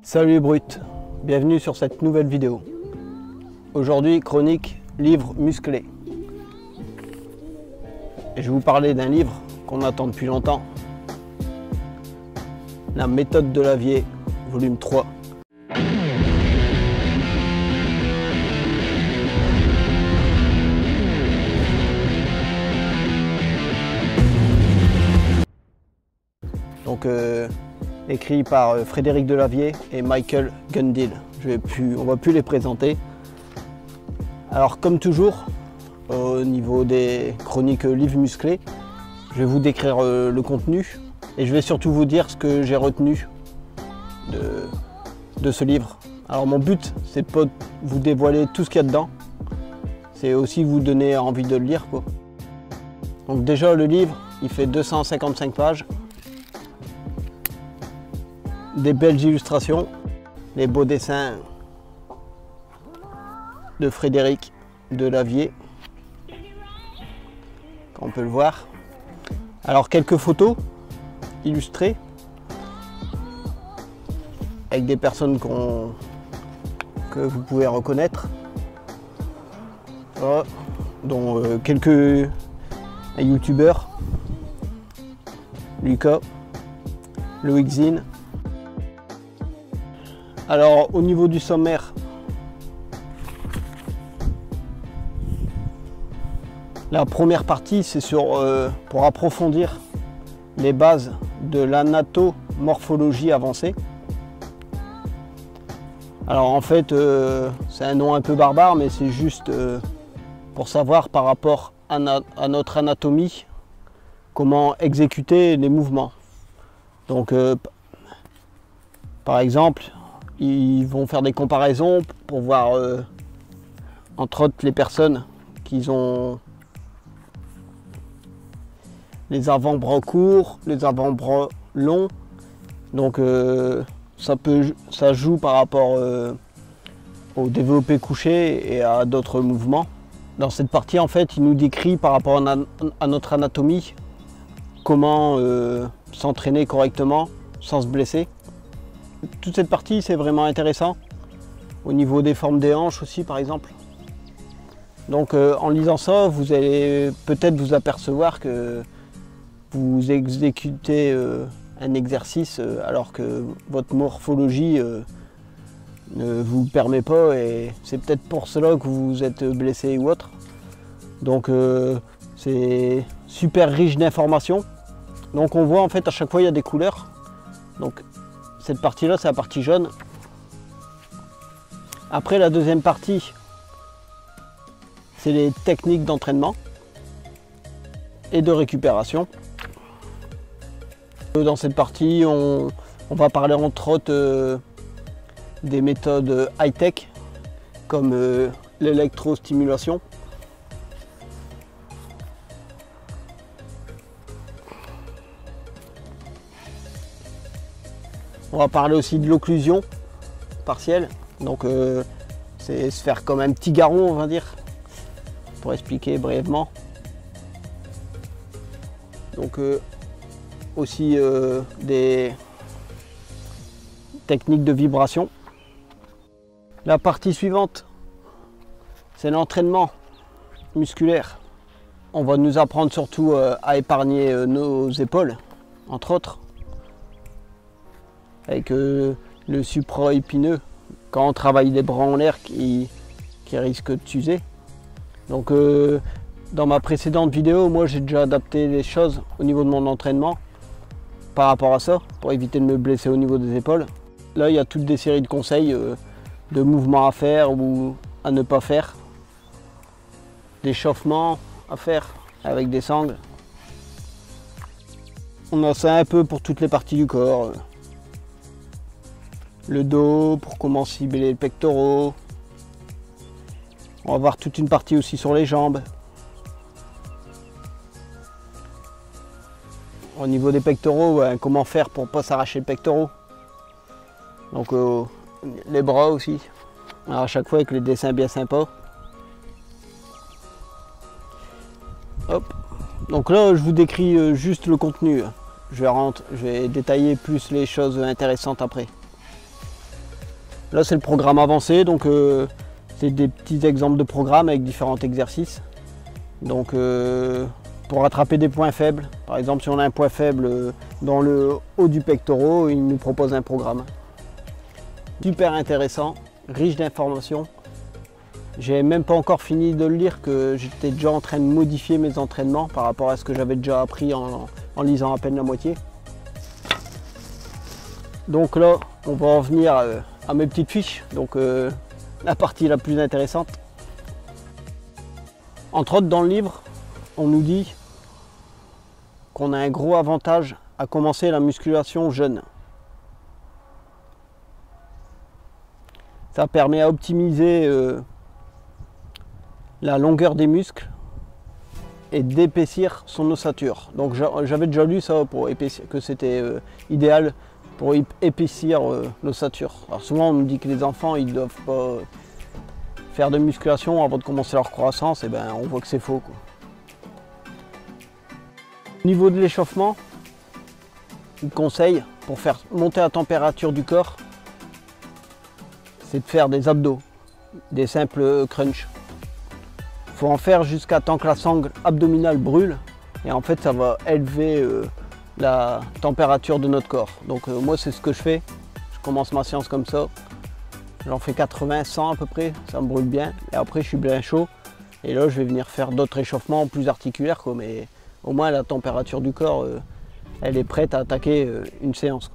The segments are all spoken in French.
Salut les brutes, bienvenue sur cette nouvelle vidéo. Aujourd'hui, chronique livre musclé. Et je vais vous parler d'un livre qu'on attend depuis longtemps. La méthode de Lavier, volume 3. Donc écrit par Frédéric Delavier et Michael Gundil. On va plus les présenter. Alors comme toujours, au niveau des chroniques livres musclés, je vais vous décrire le contenu et je vais surtout vous dire ce que j'ai retenu de ce livre. Alors mon but, c'est pas de vous dévoiler tout ce qu'il y a dedans, c'est aussi vous donner envie de le lire, quoi. Donc déjà le livre, il fait 255 pages. Des belles illustrations, les beaux dessins de Frédéric Delavier, comme on peut le voir. Alors quelques photos illustrées avec des personnes que vous pouvez reconnaître, dont quelques youtubeurs, Lucas, Loïc Zine. Alors au niveau du sommaire, la première partie c'est pour approfondir les bases de l'anatomorphologie avancée. Alors en fait c'est un nom un peu barbare, mais c'est juste pour savoir par rapport à notre anatomie comment exécuter les mouvements. Donc par exemple, ils vont faire des comparaisons pour voir, entre autres, les personnes qui ont les avant-bras courts, les avant-bras longs. Donc ça joue par rapport au développé couché et à d'autres mouvements. Dans cette partie, en fait, il nous décrit par rapport à notre anatomie comment s'entraîner correctement sans se blesser. Toute cette partie, c'est vraiment intéressant. Au niveau des formes des hanches aussi, par exemple. Donc en lisant ça, vous allez peut-être vous apercevoir que vous exécutez un exercice alors que votre morphologie ne vous permet pas, et c'est peut-être pour cela que vous êtes blessé ou autre. Donc c'est super riche d'informations. Donc on voit en fait à chaque fois il y a des couleurs. Donc cette partie-là, c'est la partie jaune. Après, la deuxième partie, c'est les techniques d'entraînement et de récupération. Dans cette partie, on va parler entre autres des méthodes high-tech, comme l'électrostimulation. On va parler aussi de l'occlusion partielle, donc c'est se faire comme un petit garrot, on va dire, pour expliquer brièvement. Donc aussi des techniques de vibration. La partie suivante, c'est l'entraînement musculaire. On va nous apprendre surtout à épargner nos épaules, entre autres, avec le supra-épineux quand on travaille les bras en l'air qui risque de s'user. Donc dans ma précédente vidéo, moi j'ai déjà adapté les choses au niveau de mon entraînement par rapport à ça, pour éviter de me blesser au niveau des épaules. Là il y a toutes des séries de conseils de mouvements à faire ou à ne pas faire, d'échauffements à faire avec des sangles. On a ça un peu pour toutes les parties du corps. Le dos, pour comment cibler les pectoraux. On va voir toute une partie aussi sur les jambes. Au niveau des pectoraux, comment faire pour ne pas s'arracher le pectoral. Donc les bras aussi. Alors, à chaque fois avec les dessins bien sympas. Hop. Donc là je vous décris juste le contenu. Je vais détailler plus les choses intéressantes après. Là c'est le programme avancé, donc c'est des petits exemples de programmes avec différents exercices. Donc pour rattraper des points faibles, par exemple si on a un point faible dans le haut du pectoral, il nous propose un programme. Super intéressant, riche d'informations. J'ai même pas encore fini de le lire que j'étais déjà en train de modifier mes entraînements par rapport à ce que j'avais déjà appris en lisant à peine la moitié. Donc là, on va en venir à mes petites fiches, donc la partie la plus intéressante. Entre autres, dans le livre, on nous dit qu'on a un gros avantage à commencer la musculation jeune. Ça permet à optimiser la longueur des muscles et d'épaissir son ossature. Donc j'avais déjà lu ça pour épaissir, que c'était idéal pour épaissir l'ossature. Alors souvent on nous dit que les enfants ils doivent pas faire de musculation avant de commencer leur croissance, et ben on voit que c'est faux, quoi. Au niveau de l'échauffement, il conseille pour faire monter la température du corps, c'est de faire des abdos, des simples crunchs. Il faut en faire jusqu'à temps que la sangle abdominale brûle, et en fait ça va élever la température de notre corps. Donc moi c'est ce que je fais, je commence ma séance comme ça, j'en fais 80, 100 à peu près, ça me brûle bien, et après je suis bien chaud, et là je vais venir faire d'autres échauffements plus articulaires, quoi, mais au moins la température du corps, elle est prête à attaquer une séance.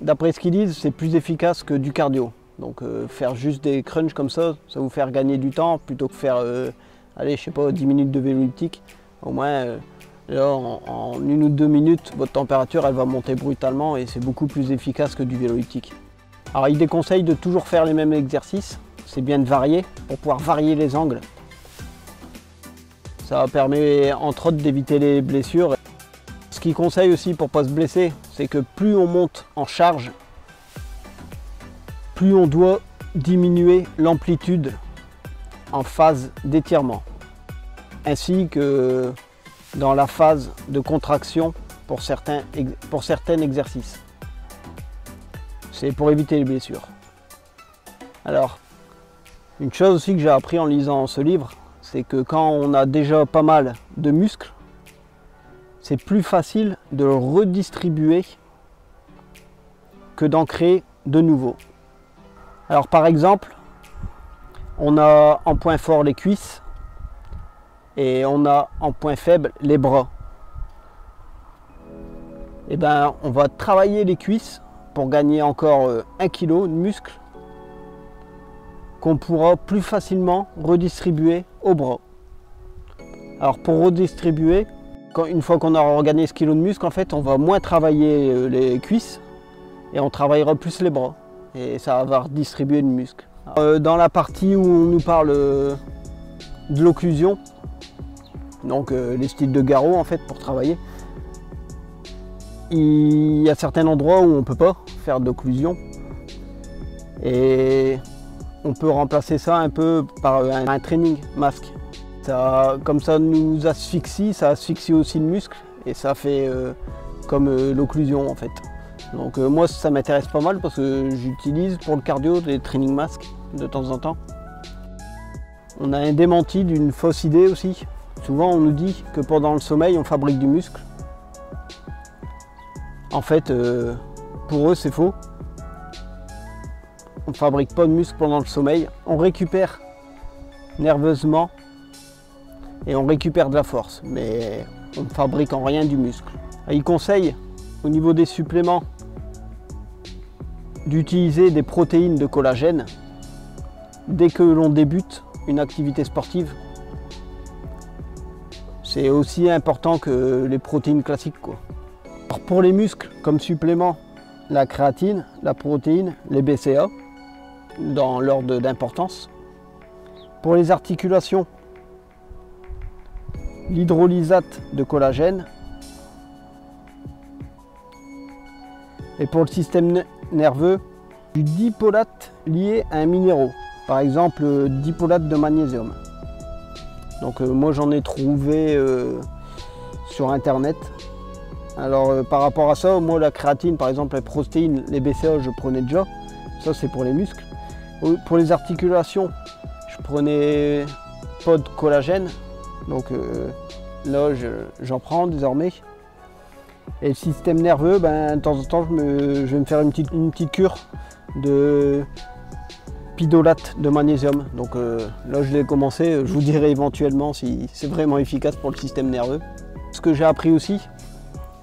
D'après ce qu'ils disent, c'est plus efficace que du cardio. Donc faire juste des crunchs comme ça va vous faire gagner du temps plutôt que faire, allez, je sais pas, 10 minutes de vélo elliptique. Au moins, là, en 1 ou 2 minutes, votre température, elle va monter brutalement et c'est beaucoup plus efficace que du vélo elliptique. Alors, il déconseille de toujours faire les mêmes exercices. C'est bien de varier pour pouvoir varier les angles. Ça permet entre autres d'éviter les blessures. Ce qu'il conseille aussi pour ne pas se blesser, c'est que plus on monte en charge, plus on doit diminuer l'amplitude en phase d'étirement, ainsi que dans la phase de contraction pour certains exercices. C'est pour éviter les blessures. Alors, une chose aussi que j'ai appris en lisant ce livre, c'est que quand on a déjà pas mal de muscles, c'est plus facile de le redistribuer que d'en créer de nouveaux. Alors par exemple, on a en point fort les cuisses et on a en point faible les bras. Et ben on va travailler les cuisses pour gagner encore 1 kg de muscle qu'on pourra plus facilement redistribuer aux bras. Alors pour redistribuer, une fois qu'on aura gagné ce kilo de muscle, en fait on va moins travailler les cuisses et on travaillera plus les bras. Et ça va redistribuer le muscle. Dans la partie où on nous parle de l'occlusion, donc les styles de garrot en fait pour travailler, il y a certains endroits où on ne peut pas faire d'occlusion et on peut remplacer ça un peu par un training masque. Ça, comme ça nous asphyxie, ça asphyxie aussi le muscle et ça fait comme l'occlusion en fait. Donc moi ça m'intéresse pas mal parce que j'utilise pour le cardio des training masques de temps en temps. On a un démenti d'une fausse idée aussi. Souvent on nous dit que pendant le sommeil on fabrique du muscle. En fait pour eux c'est faux. On ne fabrique pas de muscle pendant le sommeil. On récupère nerveusement et on récupère de la force, mais on ne fabrique en rien du muscle. Il conseille au niveau des suppléments d'utiliser des protéines de collagène dès que l'on débute une activité sportive. C'est aussi important que les protéines classiques, quoi. Alors pour les muscles, comme supplément, la créatine, la protéine, les BCA, dans l'ordre d'importance. Pour les articulations, l'hydrolysate de collagène. Et pour le système nerveux, du dipolate lié à un minéraux, par exemple dipolate de magnésium. Donc moi j'en ai trouvé sur internet. Alors par rapport à ça, moi la créatine par exemple, les protéines, les BCA je prenais déjà, Ça c'est pour les muscles. Pour les articulations, je prenais Pod Collagène. Donc là j'en prends désormais. Et le système nerveux, de temps en temps je vais me faire une petite cure de pidolate de magnésium. Donc là je l'ai commencé, je vous dirai éventuellement si c'est vraiment efficace pour le système nerveux. Ce que j'ai appris aussi,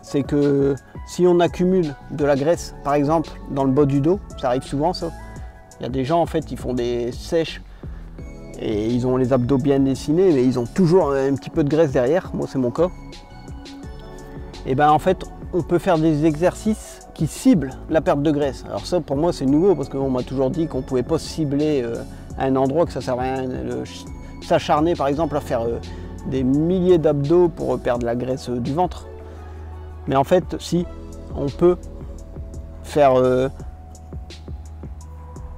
c'est que si on accumule de la graisse, par exemple dans le bas du dos, ça arrive souvent ça. Il y a des gens en fait ils font des sèches et ils ont les abdos bien dessinés mais ils ont toujours un petit peu de graisse derrière, moi c'est mon cas. Et en fait on peut faire des exercices qui ciblent la perte de graisse. Alors ça pour moi c'est nouveau parce qu'on m'a toujours dit qu'on ne pouvait pas cibler à un endroit, que ça servait à rien de s'acharner par exemple à faire des milliers d'abdos pour perdre la graisse du ventre. Mais en fait si, on peut faire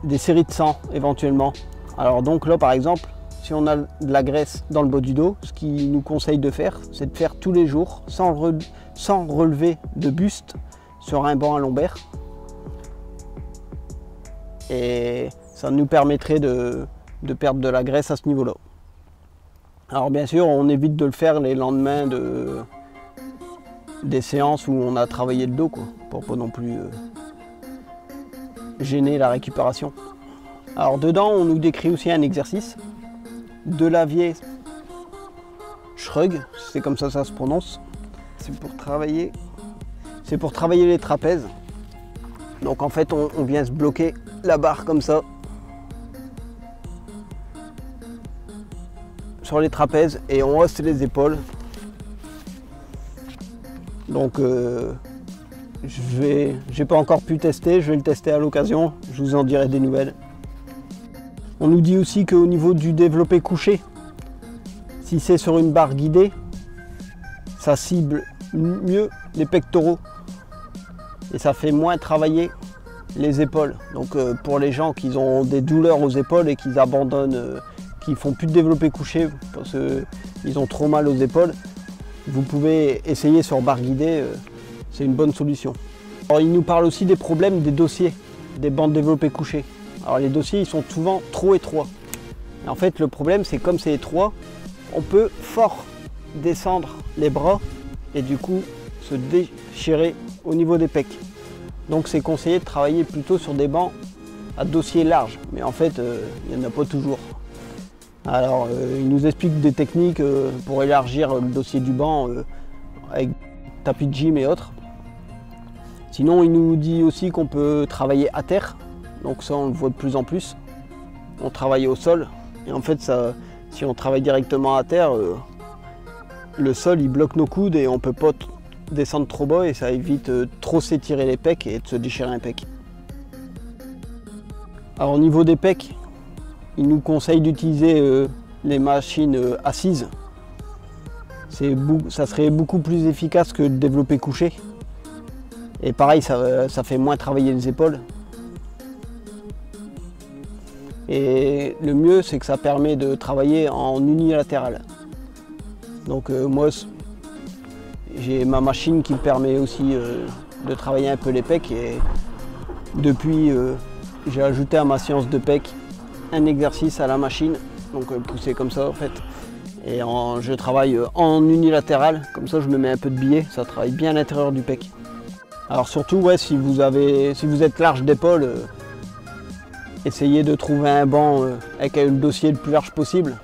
des séries de 100 éventuellement. Alors donc là par exemple, si on a de la graisse dans le bas du dos, ce qu'il nous conseille de faire, c'est de faire tous les jours sans relever de buste sur un banc à lombaire. Et ça nous permettrait de perdre de la graisse à ce niveau-là. Alors bien sûr, on évite de le faire les lendemains des séances où on a travaillé le dos, quoi, pour pas non plus gêner la récupération. Alors dedans, on nous décrit aussi un exercice de Delavier Shrug, c'est comme ça se prononce. C'est pour travailler les trapèzes. Donc en fait, on vient se bloquer la barre comme ça sur les trapèzes et on hausse les épaules. Donc j'ai pas encore pu tester, je vais le tester à l'occasion, je vous en dirai des nouvelles. On nous dit aussi qu'au niveau du développé couché, si c'est sur une barre guidée, ça cible mieux les pectoraux et ça fait moins travailler les épaules. Donc pour les gens qui ont des douleurs aux épaules et qui abandonnent, qui font plus de développé couché parce qu'ils ont trop mal aux épaules, vous pouvez essayer sur barre guidée, c'est une bonne solution. Alors, il nous parle aussi des problèmes des dossiers, des bancs de développé couché. Alors les dossiers ils sont souvent trop étroits. Et en fait le problème c'est comme c'est étroit, on peut fort descendre les bras et du coup se déchirer au niveau des pecs. Donc c'est conseillé de travailler plutôt sur des bancs à dossier large, mais en fait il n'y en a pas toujours. Alors il nous explique des techniques pour élargir le dossier du banc avec tapis de gym et autres. Sinon il nous dit aussi qu'on peut travailler à terre, donc ça on le voit de plus en plus. On travaille au sol et en fait ça, si on travaille directement à terre, le sol il bloque nos coudes et on ne peut pas descendre trop bas et ça évite trop s'étirer les pecs et de se déchirer un pec. Alors au niveau des pecs, il nous conseille d'utiliser les machines assises. Ça serait beaucoup plus efficace que de développer couché. Et pareil, ça fait moins travailler les épaules. Et le mieux, c'est que ça permet de travailler en unilatéral. Donc moi, j'ai ma machine qui me permet aussi de travailler un peu les pecs. Et depuis, j'ai ajouté à ma séance de pecs un exercice à la machine, donc pousser comme ça en fait. Et je travaille en unilatéral, comme ça je me mets un peu de biais, ça travaille bien à l'intérieur du pec. Alors surtout, ouais, si vous êtes large d'épaule, essayez de trouver un banc avec le dossier le plus large possible,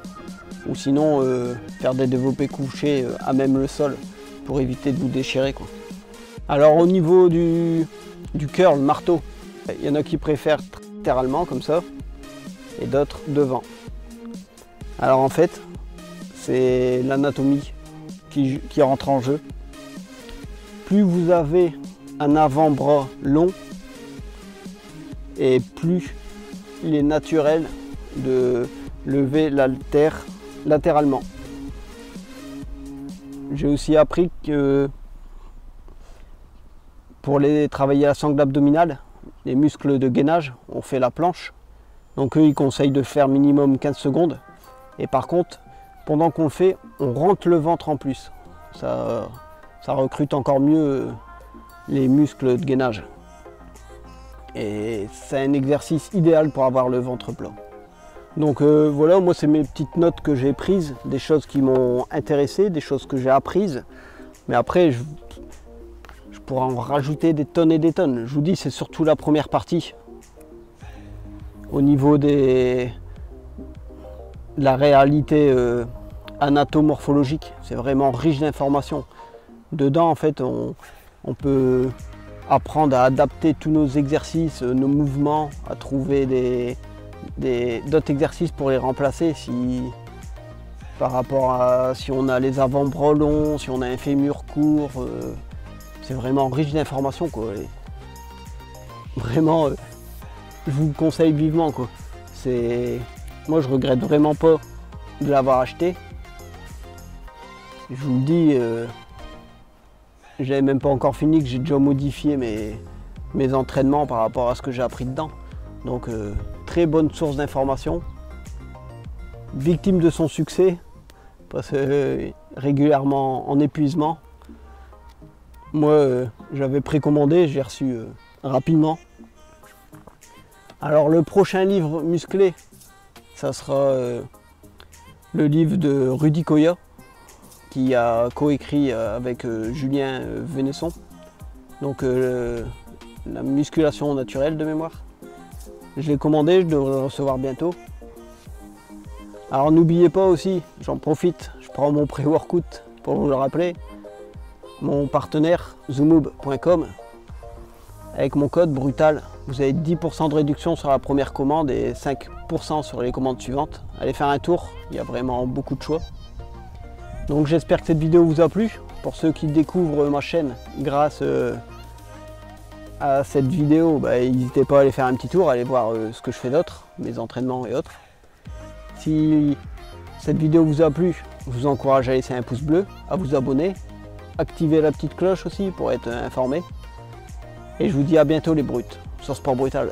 ou sinon faire des développés couchés à même le sol pour éviter de vous déchirer, quoi. Alors au niveau du curl, marteau, il y en a qui préfèrent latéralement comme ça, et d'autres devant. Alors en fait, c'est l'anatomie qui rentre en jeu. Plus vous avez un avant-bras long, et plus il est naturel de lever l'haltère latéralement. J'ai aussi appris que pour travailler la sangle abdominale, les muscles de gainage, on fait la planche. Donc eux, ils conseillent de faire minimum 15 secondes. Et par contre, pendant qu'on le fait, on rentre le ventre en plus. Ça recrute encore mieux les muscles de gainage. Et c'est un exercice idéal pour avoir le ventre plat. Donc voilà, moi c'est mes petites notes que j'ai prises, des choses qui m'ont intéressé, des choses que j'ai apprises. Mais après, je pourrais en rajouter des tonnes et des tonnes. Je vous dis, c'est surtout la première partie. Au niveau de la réalité anatomorphologique, c'est vraiment riche d'informations. Dedans, en fait, on peut apprendre à adapter tous nos exercices, nos mouvements, à trouver d'autres exercices pour les remplacer par rapport à si on a les avant-bras longs, si on a un fémur court. C'est vraiment riche d'informations, quoi. Vraiment, je vous le conseille vivement, quoi. Moi, je regrette vraiment pas de l'avoir acheté. Je vous le dis, j'avais même pas encore fini, que j'ai déjà modifié mes entraînements par rapport à ce que j'ai appris dedans. Donc très bonne source d'information. Victime de son succès, parce que régulièrement en épuisement. Moi j'avais précommandé, j'ai reçu rapidement. Alors le prochain livre musclé, ça sera le livre de Rudy Koya, qui a coécrit avec Julien Vénesson, donc la musculation naturelle de mémoire. Je l'ai commandé, je devrais le recevoir bientôt. Alors n'oubliez pas aussi, j'en profite, je prends mon pré-workout pour vous le rappeler, mon partenaire zoomoob.com, avec mon code BRUTAL, vous avez 10% de réduction sur la première commande et 5% sur les commandes suivantes. Allez faire un tour, il y a vraiment beaucoup de choix. Donc j'espère que cette vidéo vous a plu. Pour ceux qui découvrent ma chaîne grâce à cette vidéo, n'hésitez pas à aller faire un petit tour, à aller voir ce que je fais d'autre, mes entraînements et autres. Si cette vidéo vous a plu, je vous encourage à laisser un pouce bleu, à vous abonner, activer la petite cloche aussi pour être informé. Et je vous dis à bientôt les brutes sur Sport Brutal.